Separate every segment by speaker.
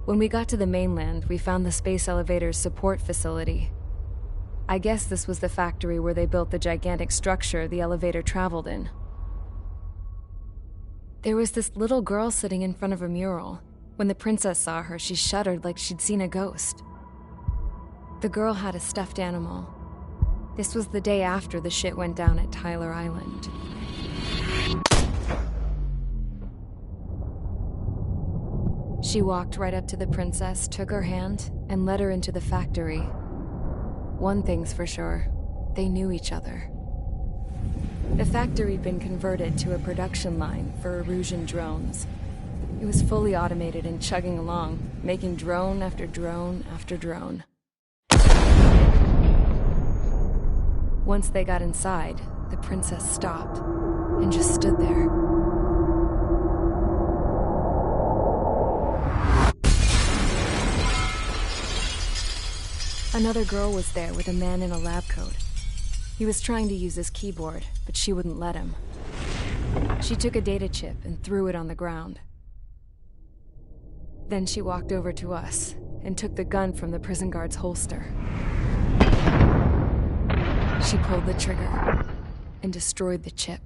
Speaker 1: When we got to the mainland, we found the space elevator's support facility. I guess this was the factory where they built the gigantic structure the elevator traveled in. There was this little girl sitting in front of a mural. When the princess saw her, she shuddered like she'd seen a ghost. The girl had a stuffed animal. This was the day after the shit went down at Tyler Island. She walked right up to the princess, took her hand, and led her into the factory. One thing's for sure, they knew each other. The factory'd been converted to a production line for Erusian drones. It was fully automated and chugging along, making drone after drone after drone. Once they got inside, the princess stopped and just stood there. Another girl was there with a man in a lab coat. He was trying to use his keyboard, but she wouldn't let him. She took a data chip and threw it on the ground. Then she walked over to us and took the gun from the prison guard's holster. She pulled the trigger and destroyed the chip.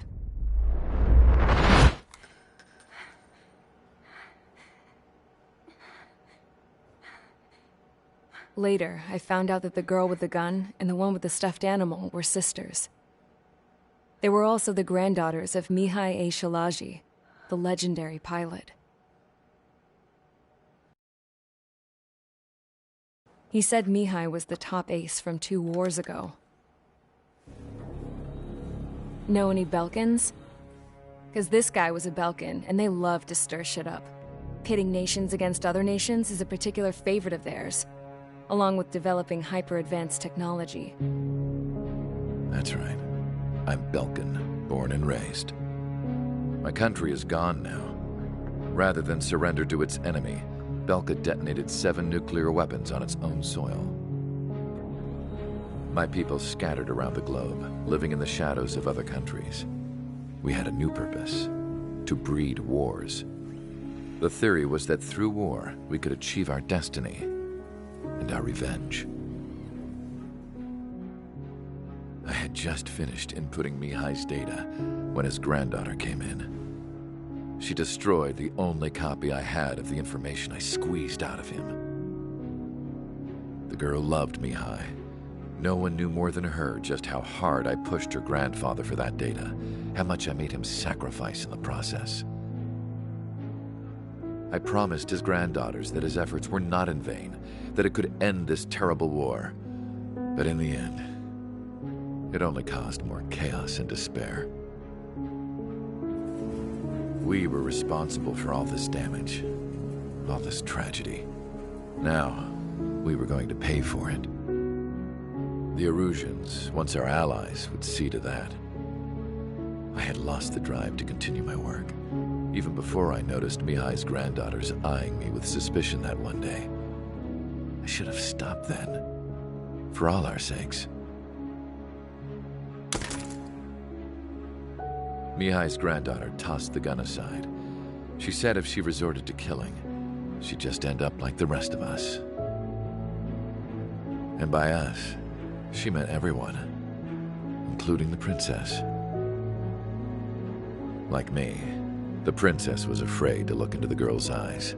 Speaker 1: Later, I found out that the girl with the gun and the one with the stuffed animal were sisters. They were also the granddaughters of Mihai A. Shalaji, the legendary pilot. He said Mihai was the top ace from 2 wars ago. Know any Belkans? Because this guy was a Belkan, and they love to stir shit up. Pitting nations against other nations is a particular favorite of theirs, along with developing hyper-advanced technology.
Speaker 2: That's right. I'm Belkan, born and raised. My country is gone now. Rather than surrender to its enemy, Belka detonated 7 nuclear weapons on its own soil. My people scattered around the globe, living in the shadows of other countries. We had a new purpose: to breed wars. The theory was that through war, we could achieve our destiny and our revenge. I had just finished inputting Mihai's data when his granddaughter came in. She destroyed the only copy I had of the information I squeezed out of him. The girl loved Mihai. No one knew more than her just how hard I pushed her grandfather for that data, how much I made him sacrifice in the process. I promised his granddaughters that his efforts were not in vain, that it could end this terrible war. But in the end, it only caused more chaos and despair. We were responsible for all this damage, all this tragedy. Now, we were going to pay for it. The Erusians, once our allies, would see to that. I had lost the drive to continue my work, even before I noticed Mihai's granddaughters eyeing me with suspicion that one day. I should have stopped then, for all our sakes. Mihai's granddaughter tossed the gun aside. She said if she resorted to killing, she'd just end up like the rest of us. And by us, she meant everyone, including the princess. Like me, the princess was afraid to look into the girl's eyes.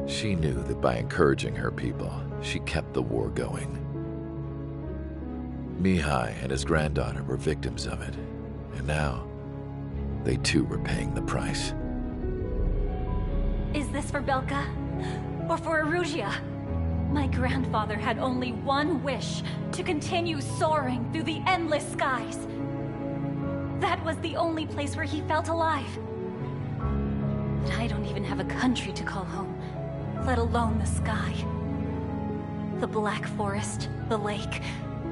Speaker 2: She knew that by encouraging her people, she kept the war going. Mihai and his granddaughter were victims of it, and now they too were paying the price.
Speaker 3: Is this for Belka? Or for Erussia? My grandfather had only one wish: to continue soaring through the endless skies. That was the only place where he felt alive. But I don't even have a country to call home, let alone the sky. The Black Forest, the lake,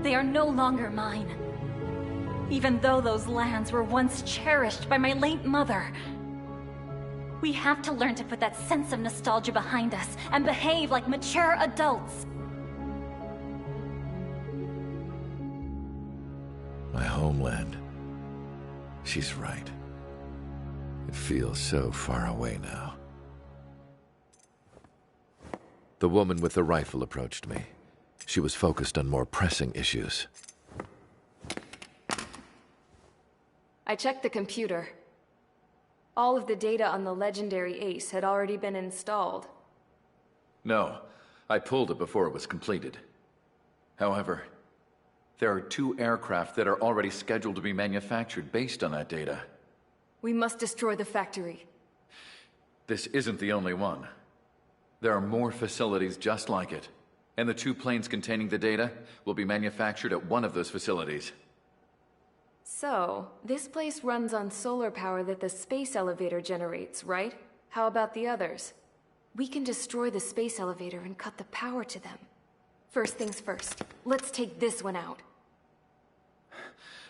Speaker 3: they are no longer mine. Even though those lands were once cherished by my late mother. We have to learn to put that sense of nostalgia behind us and behave like mature adults.
Speaker 2: My homeland. She's right. It feels so far away now. The woman with the rifle approached me. She was focused on more pressing issues.
Speaker 1: I checked the computer. All of the data on the legendary Ace had already been installed.
Speaker 4: No, I pulled it before it was completed. However, there are 2 aircraft that are already scheduled to be manufactured based on that data.
Speaker 1: We must destroy the factory.
Speaker 4: This isn't the only one. There are more facilities just like it, and the 2 planes containing the data will be manufactured at one of those facilities.
Speaker 1: So, this place runs on solar power that the space elevator generates, right? How about the others? We can destroy the space elevator and cut the power to them. First things first, let's take this one out.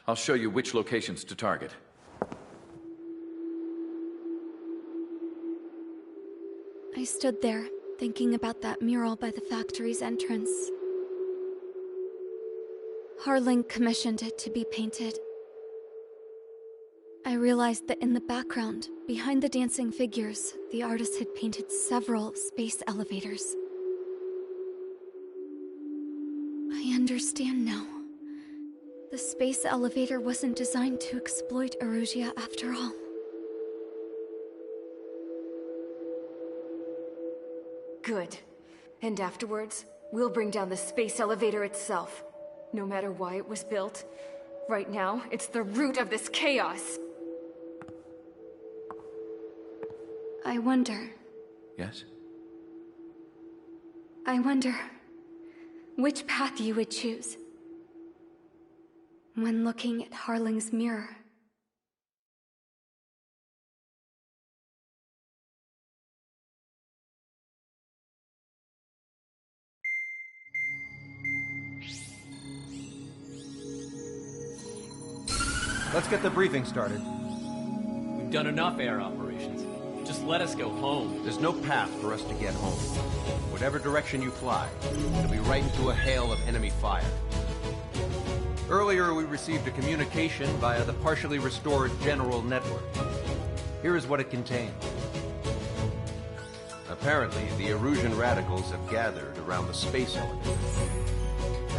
Speaker 4: I'll show you which locations to target.
Speaker 5: I stood there, thinking about that mural by the factory's entrance. Harling commissioned it to be painted. I realized that in the background, behind the dancing figures, the artist had painted several space elevators. I understand now. The space elevator wasn't designed to exploit Erusia after all.
Speaker 1: Good. And afterwards, we'll bring down the space elevator itself. No matter why it was built, right now, it's the root of this chaos.
Speaker 5: I wonder which path you would choose when looking at Harling's mirror.
Speaker 6: Let's get the briefing started.
Speaker 7: We've done enough air operations. Just let us go home.
Speaker 6: There's no path for us to get home. Whatever direction you fly, it'll be right into a hail of enemy fire. Earlier, we received a communication via the partially restored general network. Here is what it contained. Apparently, the Erusian radicals have gathered around the space elevator,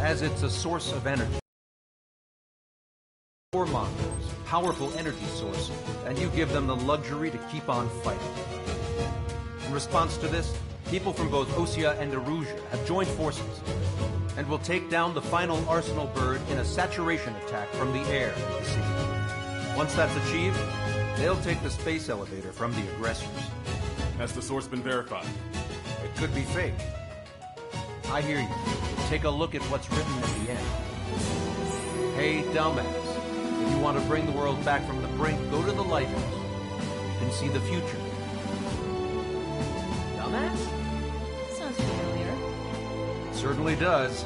Speaker 6: as it's a source of energy. Warmongers, powerful energy source, and you give them the luxury to keep on fighting. In response to this, people from both Osea and Erusia have joined forces and will take down the final Arsenal bird in a saturation attack from the air to the sea. Once that's achieved, they'll take the space elevator from the aggressors.
Speaker 8: Has the source been verified?
Speaker 6: It could be fake. I hear you. Take a look at what's written at the end. Hey, dumbass. If you want to bring the world back from the brink, go to the lighthouse. You can see the future.
Speaker 7: Dumbass?
Speaker 3: Sounds familiar.
Speaker 6: It certainly does.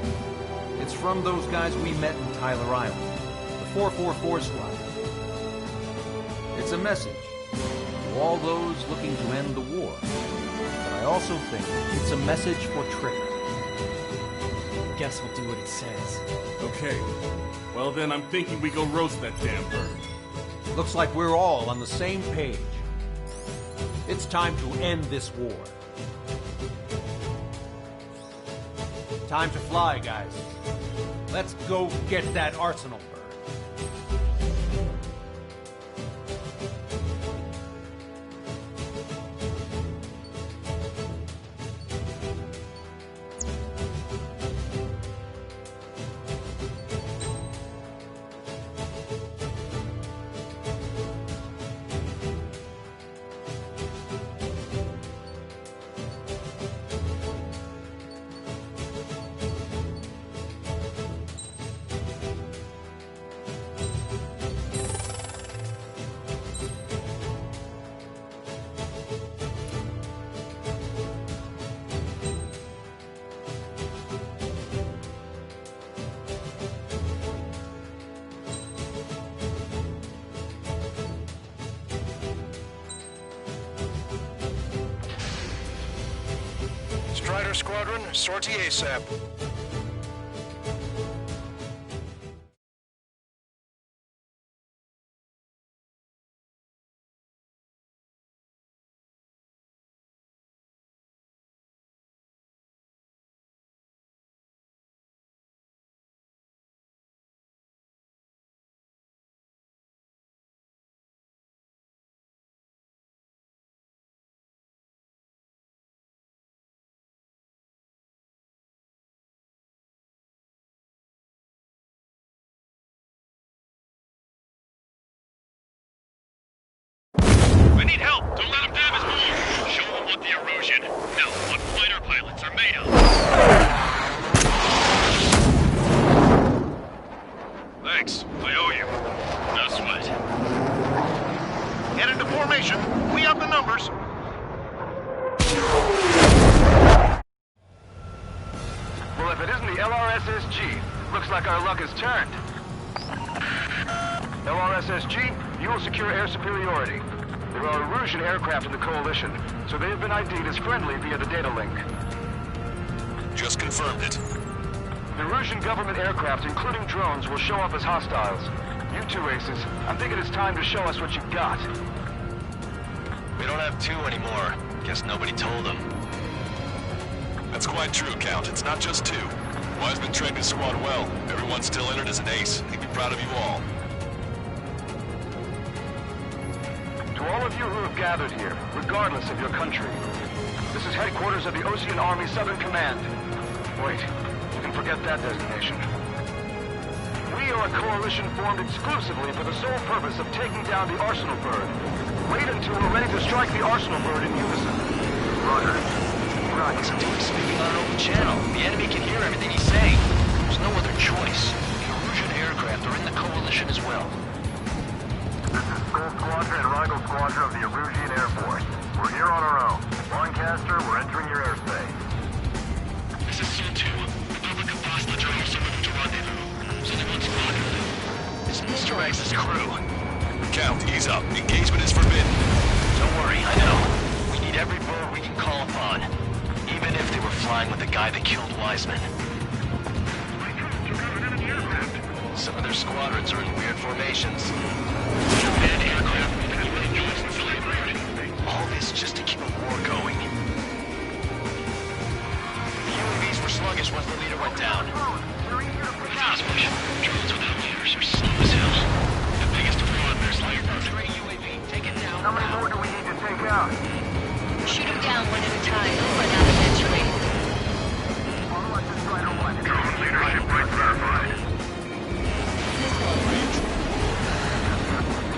Speaker 6: It's from those guys we met in Tyler Island, the 444 squad. It's a message to all those looking to end the war. But I also think it's a message for Trigger.
Speaker 7: Guess we'll do what it says.
Speaker 8: Okay. Well then, I'm thinking we go roast that damn bird.
Speaker 6: Looks like we're all on the same page. It's time to end this war. Time to fly, guys. Let's go get that Arsenal bird.
Speaker 9: Strider Squadron, sortie ASAP.
Speaker 10: LRSSG. Looks like our luck has turned. LRSSG, you will secure air superiority. There are Erusian aircraft in the Coalition, so they have been ID'd as friendly via the data link.
Speaker 9: Just confirmed it.
Speaker 10: The Erusian government aircraft, including drones, will show up as hostiles. You two aces, I'm thinking it's time to show us what you've got.
Speaker 11: We don't have two anymore. Guess nobody told them.
Speaker 9: That's quite true, Count. It's not just two. Wiseman trained his squad well. Everyone's still entered as an ace. He'd be proud of you all.
Speaker 10: To all of you who have gathered here, regardless of your country, this is headquarters of the Ocean Army Southern Command. Wait, you can forget that designation. We are a coalition formed exclusively for the sole purpose of taking down the Arsenal Bird. Wait until we're ready to strike the Arsenal Bird in unison.
Speaker 11: Roger. Right, listen to him speaking on an open channel. The enemy can hear everything he's saying. There's no other choice. The Erusian aircraft are in the coalition as well.
Speaker 10: This is Skull Squadron and Rigel Squadron of the Erusian Air Force. We're here on our own. Lancaster, we're entering your airspace.
Speaker 9: This is Sol 2. Republic of Bosnia are also moving to rendezvous. So they want to block.
Speaker 11: It's Mr. X's crew.
Speaker 9: Count, ease up. Engagement is forbidden.
Speaker 11: Don't worry, I know. We need every bird we can call upon. Even if they were flying with the guy that killed Wiseman. Some of their squadrons are in weird formations. All this just to keep a war going. The UAVs were sluggish once the leader went down.
Speaker 9: Drones without leaders are slow as hell. The biggest fraud there's like.
Speaker 11: Stray UAV, take it down.
Speaker 10: How many more do we need to take out?
Speaker 3: Shoot them down one at a time. They'll run out eventually.
Speaker 9: Drone leadership right verified.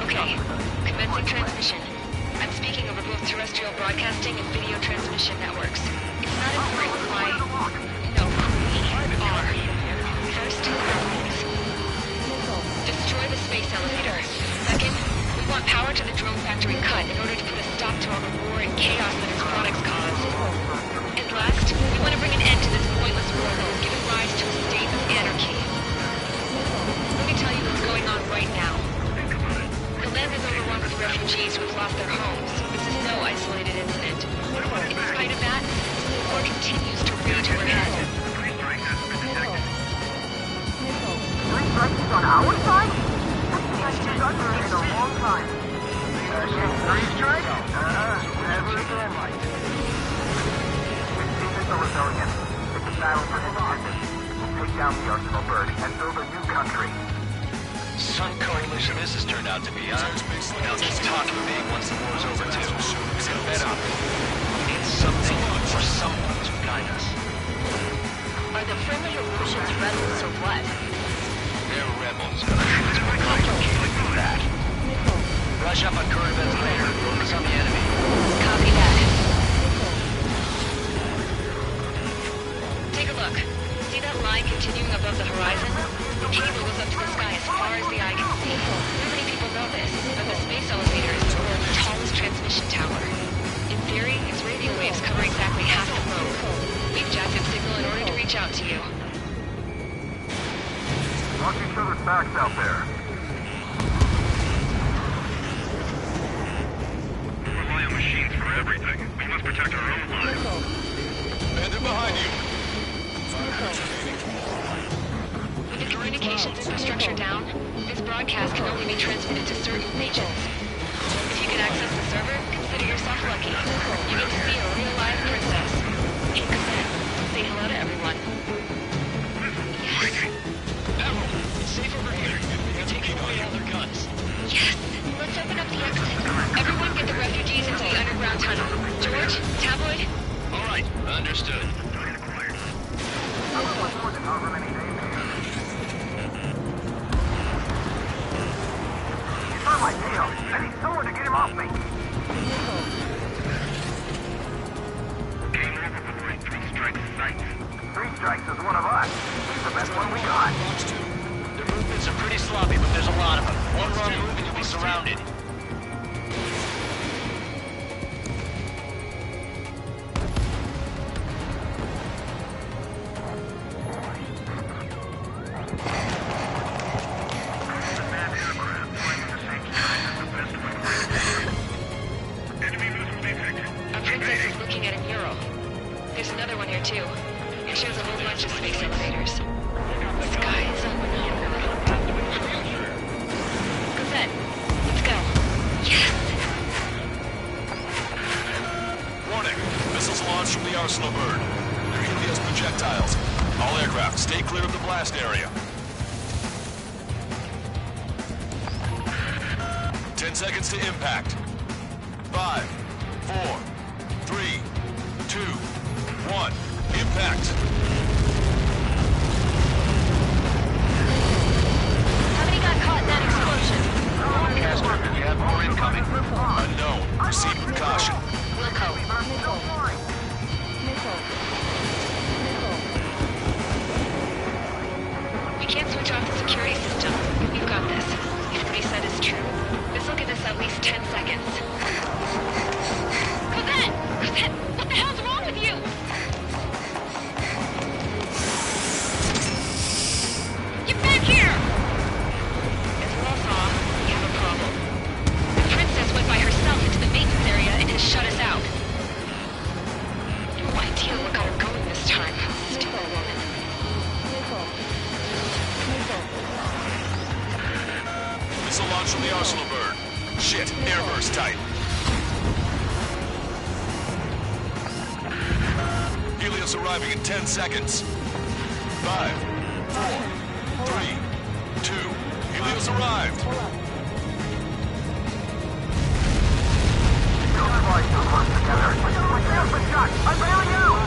Speaker 3: Okay, commencing transmission. I'm speaking over both terrestrial broadcasting and video transmission networks. It's not important why... No, we are. First, destroy the space elevator. Second, we want power to the drone factory cut in order to put a stop to all the war and chaos that its products cause. And last, we want to bring an end to this pointless warload, giving rise to a state of anarchy. Let me tell you what's going on right now. The land is overrun with refugees who have lost their homes. This is no isolated incident. In spite of that, the war continues to rage overhead.
Speaker 10: Three strikes on our side? That's in a long time. Three strikes? Never again. This is the rebellion. It's a battle for independence. We'll take down the Arsenal Bird and build a new country.
Speaker 11: Some coalition this has turned out to be, huh? Now just talking big once the war's over, too. It's a bet on it. It's something or someone to guide us.
Speaker 3: Are the friendly Erusians rebels or what?
Speaker 11: They're rebels, but it's more complicated than that. Brush up on current events later. Focus on the enemy.
Speaker 3: Copy that. Take a look. See that line continuing above the horizon? The cable goes up to the sky as far as the eye can see. Not many people know this, but the space elevator is the world's tallest transmission tower. In theory, its radio waves cover exactly half the globe. We've jacked its signal in order to reach out to you.
Speaker 10: Watch each other's backs out there.
Speaker 9: We rely on machines for everything. We must protect our own lives.
Speaker 2: Bandit behind you!
Speaker 3: With the communications infrastructure down, this broadcast can only be transmitted to certain regions. If you can access the server, consider yourself lucky. You get to see a real live princess. In command. Say hello to everyone. Yes.
Speaker 11: Admiral, it's safe over here. You're taking away all their guns.
Speaker 3: Yes. Let's open up the exit. Everyone get the refugees into the underground tunnel. George, Tabloid?
Speaker 11: All right, understood.
Speaker 10: More than however many days here. He's on my tail. I need someone to get him off me.
Speaker 9: Game over before 3 strikes sight.
Speaker 10: 3 strikes is one of us. He's the best one we got.
Speaker 11: Their movements are pretty sloppy, but there's a lot of them. One wrong move and you'll be surrounded.
Speaker 12: looking at a mural. There's another one here too. It shows a whole bunch of space elevators. Sky is unreal. Cosette, let's go. Yes!
Speaker 9: Warning. Missiles launched from the Arsenal bird. They're Helios projectiles. All aircraft, stay clear of the blast area. 10 seconds to impact. 5, 4, 3, 2, 1. Impact.
Speaker 12: How many got caught in that explosion?
Speaker 11: Caster, we have more incoming.
Speaker 9: Unknown. Proceed with caution.
Speaker 12: Wilco. We can't switch off the security system. We've got this. If what he said is true, this will give us at least 10 seconds. Cosette! Cosette! What the hell's wrong with you? Get back here! As you all saw, we have a problem. The princess went by herself into the maintenance area and has shut us out. No idea what got her going this time. Stupid woman.
Speaker 9: Missile launch from the Arsenal bird. Shit, airburst type. Helios arriving in 10 seconds. 5, 4, 3, 2. Helios arrived.
Speaker 10: I'm bailing out!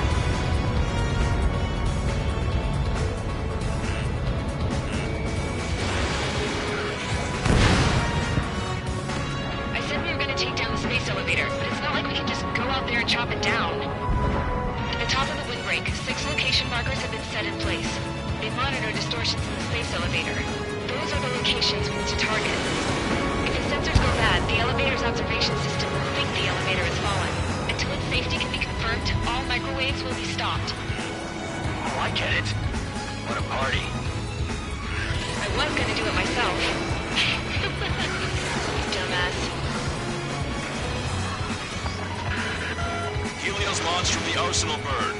Speaker 12: I said we were going to take down the space elevator, but it's not like we can just go out there and chop it down. At the top of the windbreak, 6 location markers have been set in place. They monitor distortions in the space elevator. Those are the locations we need to target. If the sensors go bad, the elevator's observation system will think the elevator has fallen. Until its safety can be confirmed, all microwaves will be stopped.
Speaker 11: Oh, I get it. What a party.
Speaker 12: I was going to do it myself. Dumbass.
Speaker 9: Helios launched from the Arsenal bird.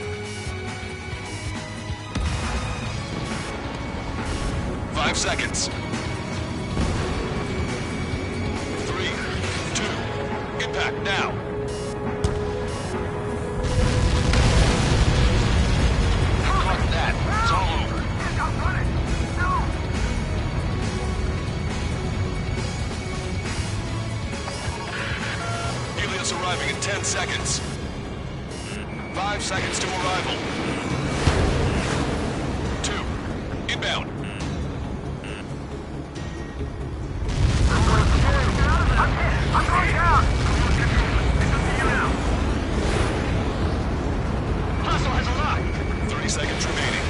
Speaker 9: 5 seconds. 3, 2, impact now.
Speaker 11: Like that. It's all over.
Speaker 9: Helios arriving in 10 seconds. 5 seconds to arrival. 2, inbound.
Speaker 10: I'm going down!
Speaker 11: Hostile has a lock.
Speaker 9: 30 seconds remaining.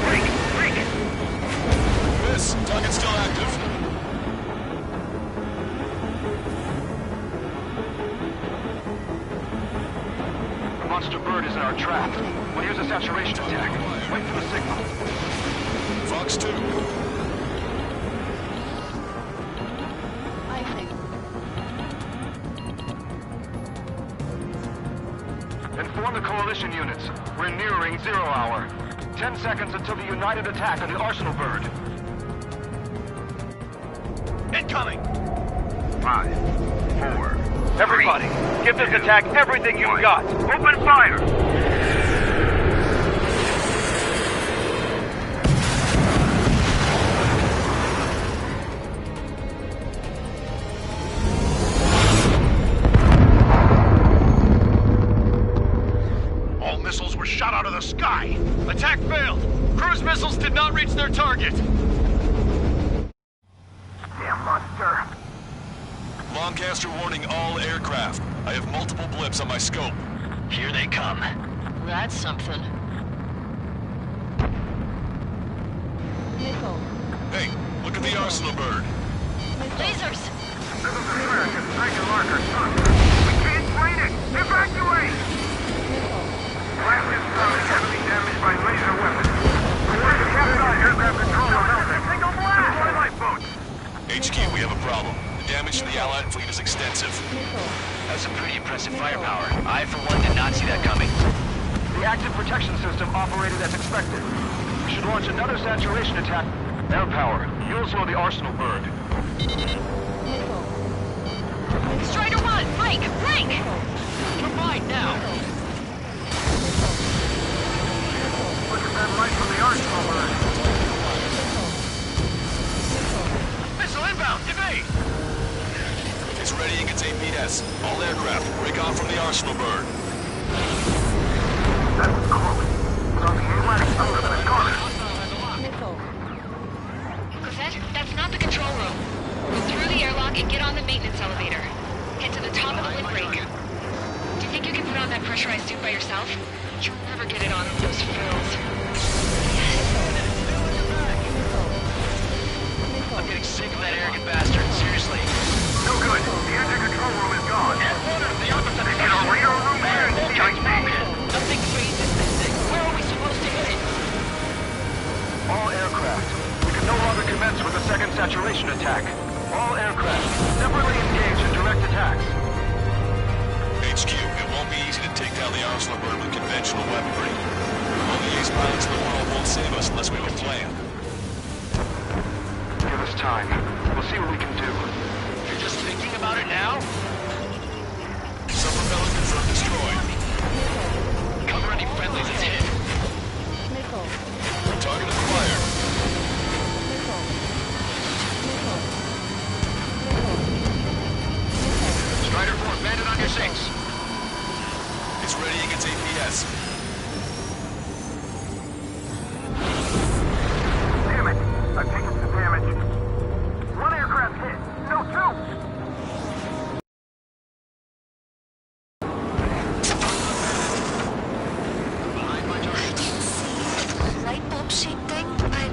Speaker 11: Break!
Speaker 9: Miss, target still active.
Speaker 10: The monster bird is in our trap. We'll use a saturation attack. Wait for the signal.
Speaker 9: Fox 2.
Speaker 10: Inform the coalition units. We're nearing 0 hour. 10 seconds until the united attack on the Arsenal bird.
Speaker 11: Incoming!
Speaker 10: 5, 4. Everybody, give this attack everything you've got. Open fire!
Speaker 11: All missiles were shot out of the sky. Attack failed. Cruise missiles did not reach their target.
Speaker 10: Damn monster.
Speaker 9: Lancaster warning all aircraft. I have multiple blips on my scope.
Speaker 11: Here they come.
Speaker 12: That's something.
Speaker 9: Hey, look at the Arsenal bird.
Speaker 12: Lasers!
Speaker 10: This is American Striker Marker. We can't train it! Evacuate! Blast is heavily damaged by laser weapons. We're to capture aircraft control on Elton. Single blast! Deploy lifeboats!
Speaker 9: HQ, we have a problem. The damage to the Allied fleet is extensive.
Speaker 11: That's some pretty impressive firepower. I, for one, did not see that coming.
Speaker 10: The active protection system operated as expected. We should launch another saturation attack. Air power. You'll slow the Arsenal bird.
Speaker 12: Strider 1, break! Break!
Speaker 11: You're mine now!
Speaker 10: Look at that light from the Arsenal bird.
Speaker 11: Missile inbound! Evade!
Speaker 9: It's readying its APS. All aircraft, break off from the Arsenal bird.
Speaker 10: That was close. It's on the Atlantic other than a gunner.
Speaker 12: Cosette, that's not the control room. Go through the airlock and get on the maintenance elevator. Head to the top of the windbreak. Do you think you can put on that pressurized suit by yourself? You'll never get it on with those frills.
Speaker 11: I'm getting sick of that arrogant bastard, seriously.
Speaker 10: No good. The engine control room is gone.
Speaker 11: The opposite
Speaker 10: They get a radar room here and giant thing.
Speaker 11: Nothing phases this thing. Where are we supposed to hit it?
Speaker 10: All aircraft. We can no longer commence with a second saturation attack. All aircraft, separately engage in direct attacks.
Speaker 9: HQ, it won't be easy to take down the Arsenal bird with conventional weaponry. All the ace pilots in the world won't save us unless we have a plan.
Speaker 10: Give us time. We'll see what we can do.
Speaker 11: You're just thinking about it now?
Speaker 9: Some propellers confirmed destroyed.
Speaker 11: Cover any friendlies it's hit.
Speaker 9: Target acquired.
Speaker 11: Strider 4, bandit on your 6.
Speaker 9: It's readying its APS.
Speaker 10: Damn it! I've taken some damage. One aircraft hit. No, two!
Speaker 11: Behind my target.
Speaker 5: Light bulb shaped thing, but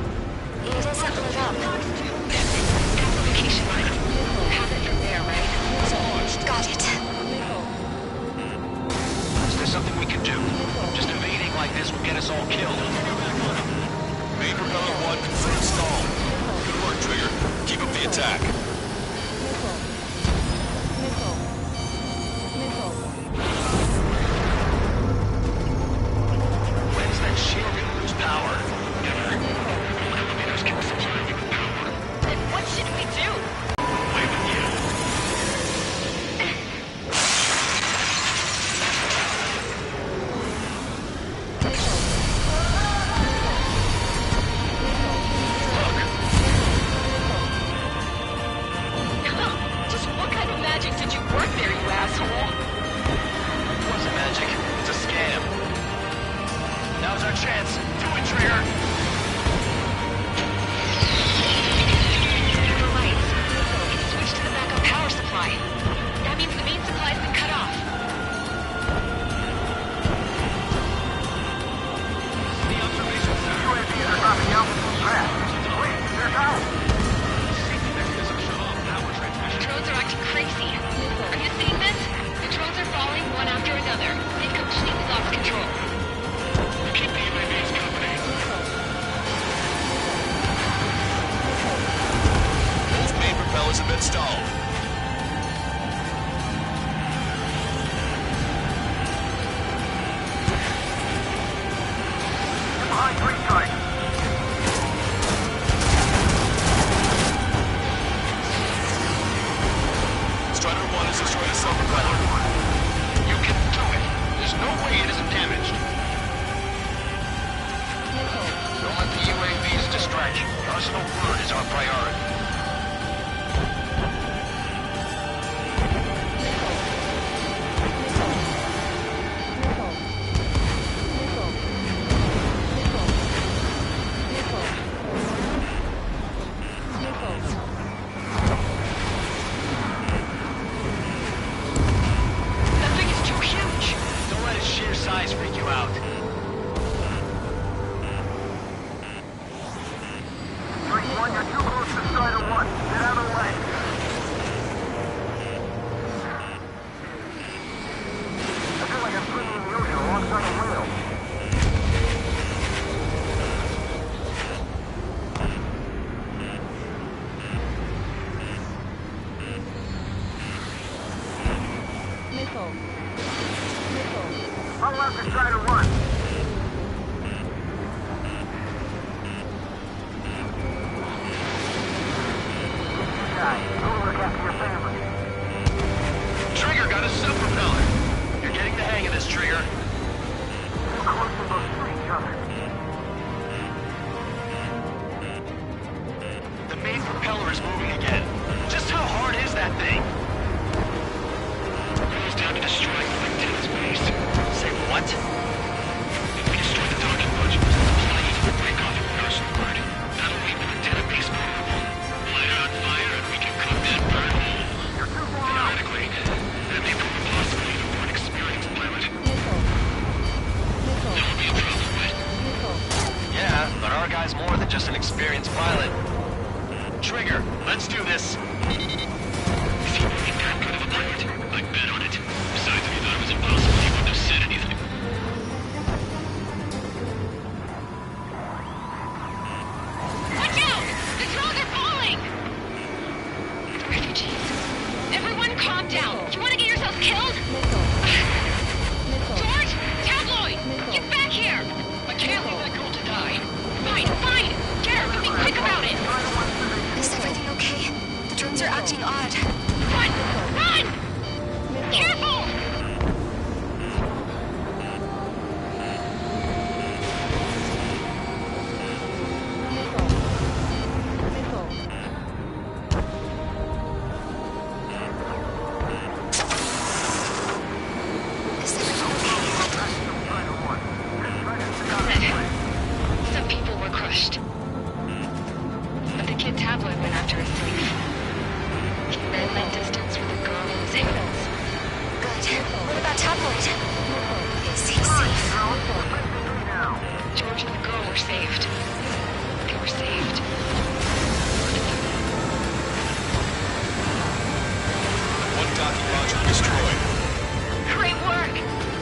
Speaker 5: it isn't lit up.
Speaker 12: Application line. Have it from there, right?
Speaker 5: Got it.
Speaker 11: Is there something we can do? Just evading like this will get us all killed.
Speaker 9: Main propeller 1 confirmed stalled. Good work, Trigger. Keep up the attack.
Speaker 11: When's that shield gonna lose power? Elevators can supply you with power.
Speaker 12: Then what should we do?
Speaker 11: Away with you.
Speaker 12: Just what kind of magic did you work there, you asshole?
Speaker 11: It wasn't magic. It's a scam. Now's our chance. Do it, Trigger!
Speaker 12: The lights. It's switched to the backup power supply. That means the main supply's been cut off.
Speaker 11: The observation center.
Speaker 10: UAVs are dropping altitude fast. Wait, they're out!
Speaker 11: Safety mechanism shut off power transmission.
Speaker 12: Drones are acting crazy. Are you seeing this? The drones are falling one after another. They've completely lost control.
Speaker 11: Keep the UAVs company.
Speaker 9: Both main propellers have been stalled.
Speaker 10: Get behind green tight.
Speaker 9: Strider 1 has destroyed a self-propeller.
Speaker 11: You can do it. There's no way it isn't damaged. Don't let the UAVs distract you. The Arsenal bird is our priority.
Speaker 12: That thing is too huge.
Speaker 11: Don't let its sheer size freak you out.
Speaker 10: Drake 1, you're too close to Strider 1. Get out of the way. I feel like I'm swimming in the ocean alongside a whale. I'll left to try to run. Go look after your family.
Speaker 11: Trigger got a sub-propeller. You're getting the hang of this, Trigger.
Speaker 10: Too close to both to each other.
Speaker 11: The main propeller is moving again. Just how hard is that thing? Goes down to destroying the lieutenant's base. Say what? If we destroy the docking modules, the flying will break off in Arsenal Bird. That'll leave the lieutenant base vulnerable. Light it on fire and we can cook that bird whole. Theoretically, that may prove a possibility for an experienced pilot. That would be a problem, right? Yeah, but our guy's more than just an experienced pilot. Trigger, let's do this. Is he really that good of a pilot? I'd bet on it. Besides, if he thought it was impossible, he wouldn't have said anything.
Speaker 12: Watch out! The drones are falling! Refugees. Everyone calm down. You want to get yourself killed? George! Tabloid! Get back here!
Speaker 11: I can't leave that girl to die.
Speaker 12: Fine, fine! Get her! Be quick about it!
Speaker 5: Is everything okay? The drones are acting odd.
Speaker 12: Run! Run! Careful!
Speaker 5: Is everything okay?
Speaker 12: Some people were crushed. But the kid Tabloid went after his safe. He then made distance with a girl in his hands.
Speaker 5: Good. What about Tabloid? Is he safe?
Speaker 12: George and the girl were saved. They were saved.
Speaker 9: One docking module destroyed.
Speaker 12: Great work!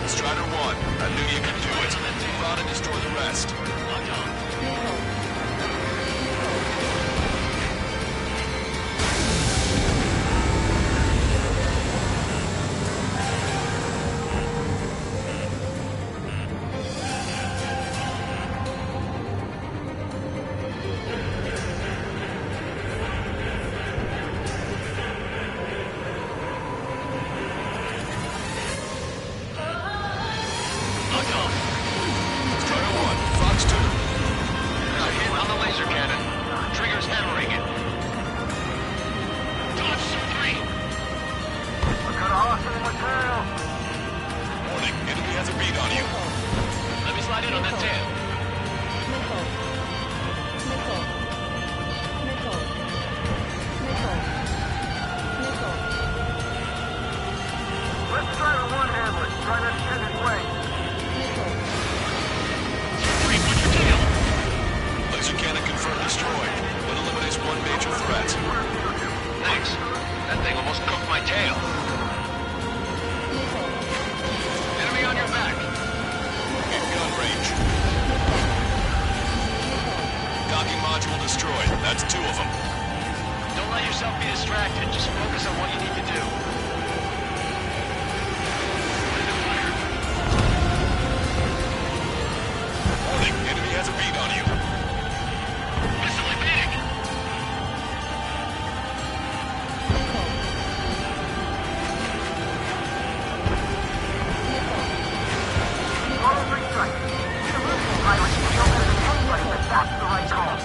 Speaker 9: Strider 1, I knew you could do it. Move out and destroy the rest.
Speaker 11: Lock on.
Speaker 9: Lock on. Strider 1, Fox 2.
Speaker 11: Got hit on the laser cannon. Trigger's hammering it. Dodge 3.
Speaker 10: I got a hostile material.
Speaker 9: Warning, enemy has a bead on you.
Speaker 11: Let me slide in on that tail.
Speaker 10: Let's try to one-handle it. Try not to get in his way.
Speaker 11: 3, watch your tail.
Speaker 9: Laser cannon confirmed destroyed. That eliminates one major threat.
Speaker 11: Thanks. That thing almost cooked my tail. Enemy on your back.
Speaker 9: In gun range. Docking module destroyed. That's 2 of them.
Speaker 11: Don't let yourself be distracted. Just focus on what you need to do.
Speaker 9: Warning, enemy has a bead on you.
Speaker 11: Missile evading.
Speaker 10: Auto restrike. The illusion pilot can show us in any way that that's the right call.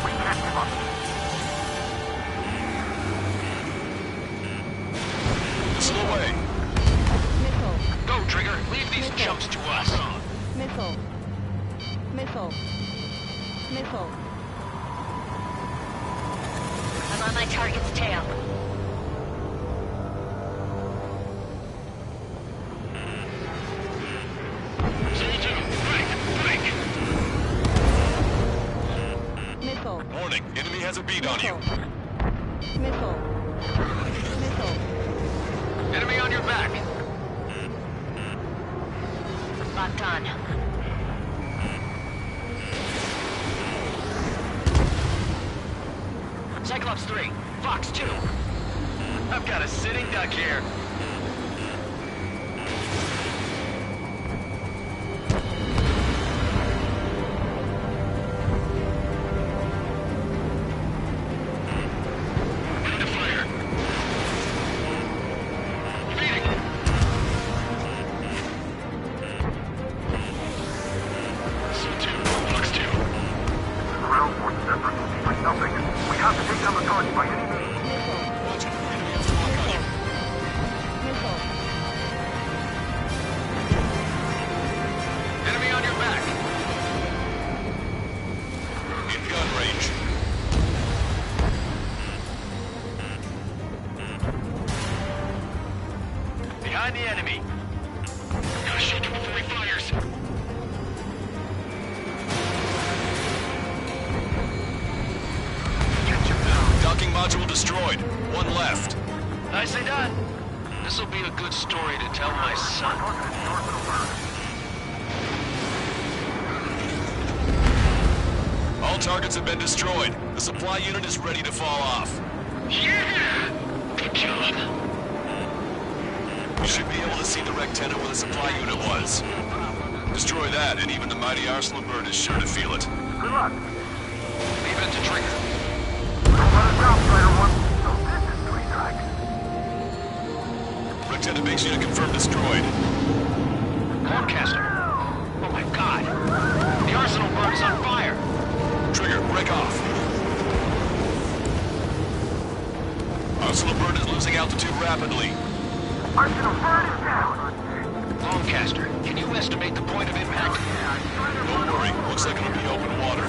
Speaker 10: We can't give up.
Speaker 9: Missile away.
Speaker 11: Go, Trigger. Leave these chumps to us.
Speaker 12: I'm on my target's tail.
Speaker 9: Warning, enemy has a bead on you.
Speaker 11: Enemy on your back.
Speaker 12: Locked on.
Speaker 11: Cyclops 3, Fox 2. I've got a sitting duck here. Behind the enemy. Gotta shoot him before he fires. Get you down.
Speaker 9: Docking module destroyed. One left.
Speaker 11: Nicely done. This'll be a good story to tell my son.
Speaker 9: All targets have been destroyed. The supply unit is ready to fall off.
Speaker 11: Yeah! Good job.
Speaker 9: You should be able to see the rectenna where the supply unit was. Destroy that, and even the mighty Arsenal bird is sure to feel it.
Speaker 10: Good luck.
Speaker 11: Leave it to Trigger.
Speaker 10: Don't let us down, Strider 1. So this is three strikes.
Speaker 9: Rectenna base unit confirmed destroyed.
Speaker 11: Lancaster. Oh my god. The Arsenal bird is on fire.
Speaker 9: Trigger, break off. Arsenal bird is losing altitude rapidly.
Speaker 10: Arsenal bird is down.
Speaker 11: Lancaster, can you estimate the point of impact?
Speaker 9: Don't worry, looks like it'll be open water.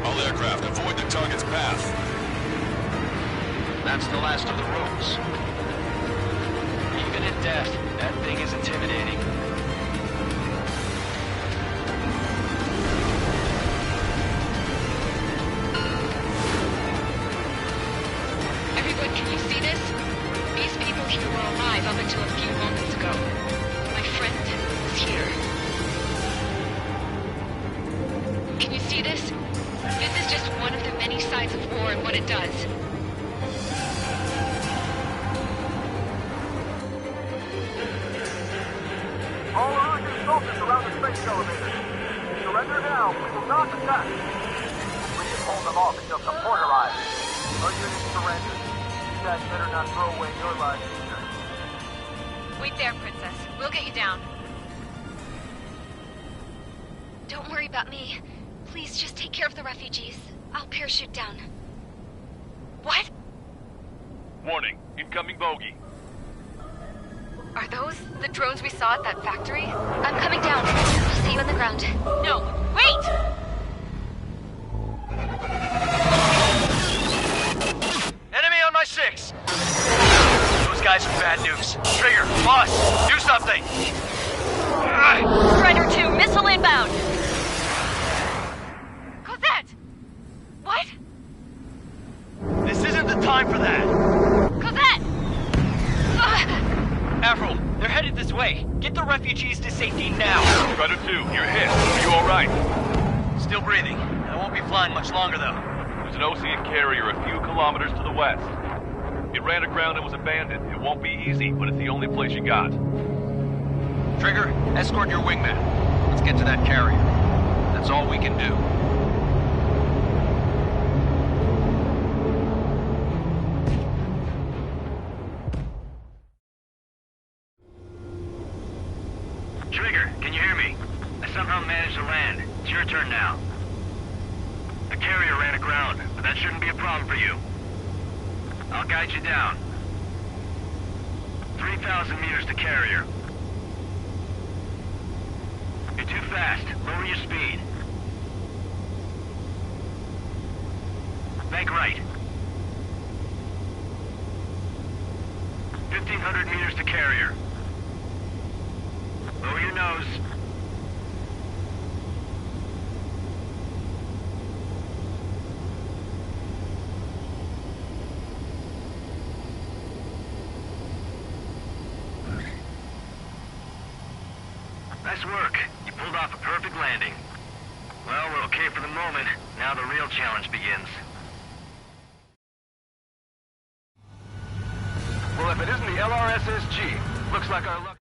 Speaker 9: All aircraft, avoid the target's path.
Speaker 11: That's the last of the ropes. Even in death, that thing is intimidating.
Speaker 12: Everyone, can you see this? These people here were alive up until a few moments ago. My friend is here. Can you see this? This is just one of the many sides of war and what it does.
Speaker 10: All Erusian soldiers around the space elevator. Surrender now. We will not attack. We can hold them off until support arrives. Our unit surrender. You guys better not throw away your lives either.
Speaker 12: Wait there, Princess. We'll get you down. Don't worry about me. Please just take care of the refugees. I'll parachute down. What?
Speaker 8: Warning, incoming bogey.
Speaker 12: Are those the drones we saw at that factory? I'm coming down. I'll see you on the ground. No, wait!
Speaker 11: Enemy on my 6! Those guys are bad news. Trigger, boss, do something!
Speaker 3: Strider 2, missile inbound!
Speaker 12: Cosette! What?
Speaker 11: This isn't the time for that!
Speaker 12: Cosette!
Speaker 11: Avril, they're headed this way. Get the refugees to safety now.
Speaker 8: Strider 2, you're hit. Are you alright?
Speaker 11: Still breathing. I won't be flying much longer, though.
Speaker 8: There's an Osean carrier a few kilometers to the west. It ran aground and was abandoned. It won't be easy, but it's the only place you got.
Speaker 11: Trigger, escort your wingman. Let's get to that carrier. That's all we can do. Trigger, can you hear me? I somehow managed to land. It's your turn now. The carrier ran aground, but that shouldn't be a problem for you. I'll guide you down. 3,000 meters to carrier. You're too fast. Lower your speed. Bank right. 1,500 meters to carrier. Lower your nose. Nice work. You pulled off a perfect landing. Well, we're okay for the moment. Now the real challenge begins.
Speaker 10: LRSSG. Looks like our luck...